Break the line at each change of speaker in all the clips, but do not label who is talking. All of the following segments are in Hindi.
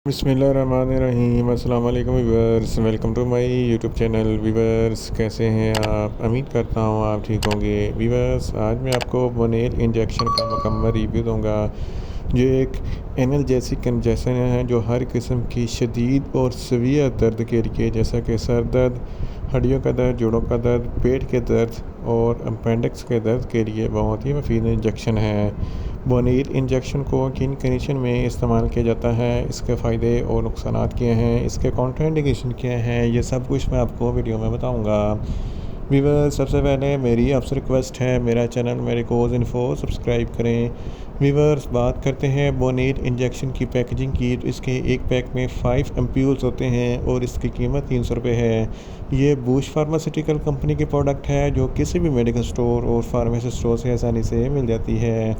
बिस्मिल्लाहिर्रहमानिर्रहीम अस्सलाम वालेकुम viewers, welcome to my YouTube channel. Viewers, कैसे हैं आप? उम्मीद करता हूँ आप ठीक होंगे। व्यूअर्स, आज मैं आपको बोनेल इंजेक्शन का मुकम्मल रिव्यू दूंगा, जो एक एनाल्जेसिक इंजेक्शन है जो हर किस्म की शदीद और सवीर दर्द के लिए, जैसा कि सर दर्द, हड्डियों का दर्द, जोड़ों का दर्द, पेट के दर्द और अपेंडिक्स के दर्द के लिए बहुत ही मुफीद इंजेक्शन है। बोनेल इंजेक्शन को किन कंडीशन में इस्तेमाल किया जाता है, इसके फ़ायदे और नुकसानात क्या हैं, इसके कॉन्ट्राइंडिकेशन क्या हैं, ये सब कुछ मैं आपको वीडियो में बताऊंगा। वीवर्स, सबसे पहले मेरी आपसे रिक्वेस्ट है, मेरा चैनल मेडिकोज इन्फो सब्सक्राइब करें। वीवर्स, बात करते हैं बोनेल इंजेक्शन की पैकेजिंग की, तो इसके एक पैक में 5 एम्प्यूल्स होते हैं और इसकी कीमत 300 रुपये है। ये बूश फार्मास्यूटिकल कंपनी के प्रोडक्ट है जो किसी भी मेडिकल स्टोर और फार्मेसी स्टोर से आसानी से मिल जाती है।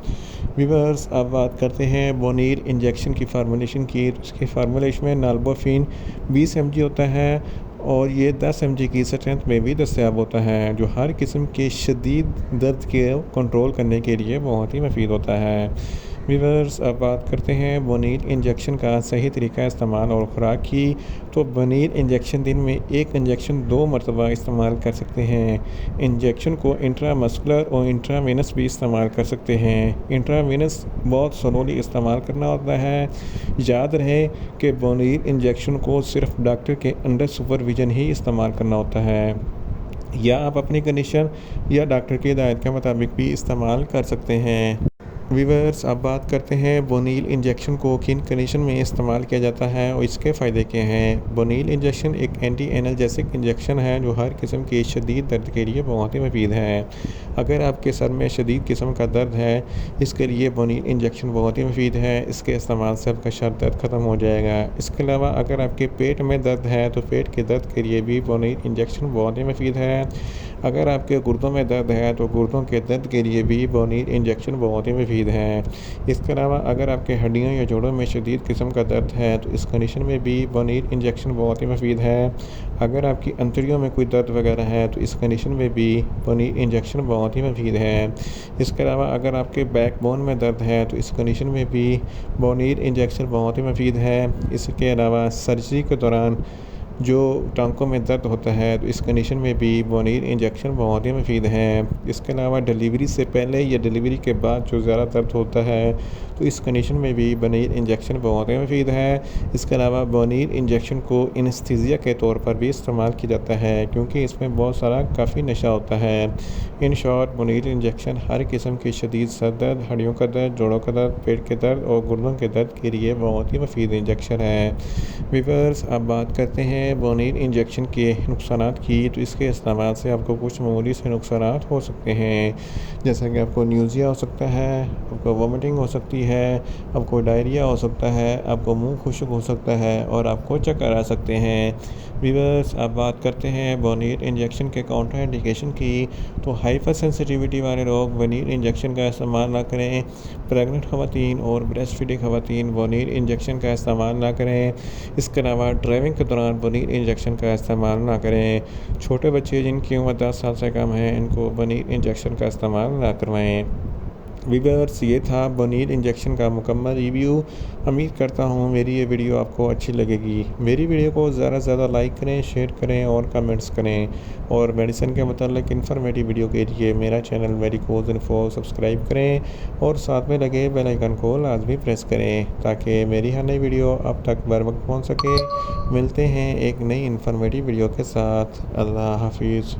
वीवर्स, अब बात करते हैं बोनेल इंजेक्शन की फार्मूलेशन की। इसकी फार्मूलेशन में नालबोफिन 20 mg होता है और ये 10 mg की स्ट्रेंथ में भी दस्तयाब होता है, जो हर किस्म के शदीद दर्द के कंट्रोल करने के लिए बहुत ही मुफीद होता है। वीवर्स, अब बात करते हैं बोनेल इंजेक्शन का सही तरीका इस्तेमाल और ख़ुराक की। तो बोनेल इंजेक्शन दिन में एक इंजेक्शन 2 मरतबा इस्तेमाल कर सकते हैं। इंजेक्शन को इंट्रामस्कुलर और इंट्रावेनस भी इस्तेमाल कर सकते हैं। इंट्रावेनस बहुत स्लोली इस्तेमाल करना होता है। याद रहे कि बोनेल इंजेक्शन को सिर्फ डॉक्टर के अंडर सुपरविज़न ही इस्तेमाल करना होता है, या आप अपनी कंडीशन या डॉक्टर की हिदायत के मुताबिक भी इस्तेमाल कर सकते हैं। वीवर्स, अब बात करते हैं बोनेल इंजेक्शन को किन कंडीशन में इस्तेमाल किया जाता है और इसके फ़ायदे क्या हैं। बोनेल इंजेक्शन एक एंटी एनाल्जेसिक इंजेक्शन है जो हर किस्म के शदीद दर्द के लिए बहुत ही मुफीद है। अगर आपके सर में शदीद किस्म का दर्द है, इसके लिए बोनेल इंजेक्शन बहुत ही मुफीद है। इसके इस्तेमाल से आपका सर दर्द ख़त्म हो जाएगा। इसके अलावा अगर आपके पेट में दर्द है तो पेट के दर्द के लिए भी बोनेल इंजेक्शन बहुत ही मुफीद है। अगर आपके गुर्दों में दर्द है तो गुर्दों के दर्द के लिए भी बोनेल इंजेक्शन बहुत ही मुफीद है। इसके अलावा अगर आपके हड्डियों या जोड़ों में शदीद किस्म का दर्द है तो इस कंडीशन में भी बोनेल इंजेक्शन बहुत ही मुफीद है। अगर आपकी अंतड़ियों में कोई दर्द वगैरह है तो इस कंडीशन में भी बोनेल इंजेक्शन बहुत ही मुफीद है। इसके अलावा अगर आपके बैकबोन में दर्द है तो इस कंडीशन में भी बोनेल इंजेक्शन बहुत ही मुफीद है। इसके अलावा सर्जरी के दौरान जो टांकों में दर्द होता है तो इस कंडीशन में भी बोनेल इंजेक्शन बहुत ही मुफीद है। इसके अलावा डिलीवरी से पहले या डिलीवरी के बाद जो ज़्यादा दर्द होता है तो इस कंडीशन में भी बोनेल इंजेक्शन बहुत ही मुफीद है। इसके अलावा बोनेल इंजेक्शन को एनेस्थीसिया के तौर पर भी इस्तेमाल किया जाता है, क्योंकि इसमें बहुत सारा काफ़ी नशा होता है। इन शॉर्ट, बोनेल इंजेक्शन हर किस्म की शदीद सर दर्द, हड्डियों का दर्द, जोड़ों का दर्द, पेट के दर्द और गुर्दों के दर्द के लिए बहुत ही मुफीद इंजेक्शन है। वीवर्स, अब बात करते हैं बोनेल इंजेक्शन के नुकसानात की। तो इसके इस्तेमाल से आपको कुछ मामूली से नुकसानात हो सकते हैं, जैसा कि आपको न्यूज़िया हो सकता है, आपको वोमिटिंग हो सकती है, आपको डायरिया हो सकता है, आपको मुंह खुश्क हो सकता है और आपको चक्कर आ सकते हैं। वीवर्स, अब बात करते हैं बोनेल इंजेक्शन के काउंटर इंडिकेशन की। तो हाइपर सेंसिटिविटी वाले लोग बोनेल इंजेक्शन का इस्तेमाल ना करें। प्रेग्नेंट ख़वातीन और ब्रेस्ट फीडिंग ख़वातीन बोनेल इंजेक्शन का इस्तेमाल ना करें। इसके अलावा ड्राइविंग के दौरान बोनेल इंजेक्शन का इस्तेमाल ना करें। छोटे बच्चे जिनकी उम्र 10 साल से कम है, इनको बोनेल इंजेक्शन का इस्तेमाल ना करवाएं। वीवर्स, ये था बोनेल इंजेक्शन का मुकम्मल रिव्यू। उम्मीद करता हूँ मेरी ये वीडियो आपको अच्छी लगेगी। मेरी वीडियो को ज़्यादा से ज़्यादा लाइक करें, शेयर करें और कमेंट्स करें। और मेडिसिन के मतलब इन्फॉर्मेटिव वीडियो के लिए मेरा चैनल मेडिकोज इन्फो सब्सक्राइब करें और साथ में लगे बेल आइकन को लाजमी प्रेस करें, ताकि मेरी हर नई वीडियो अब तक बर वक्त पहुँच सके। मिलते हैं एक नई इन्फॉर्मेटिव वीडियो के साथ। अल्लाह हाफिज़।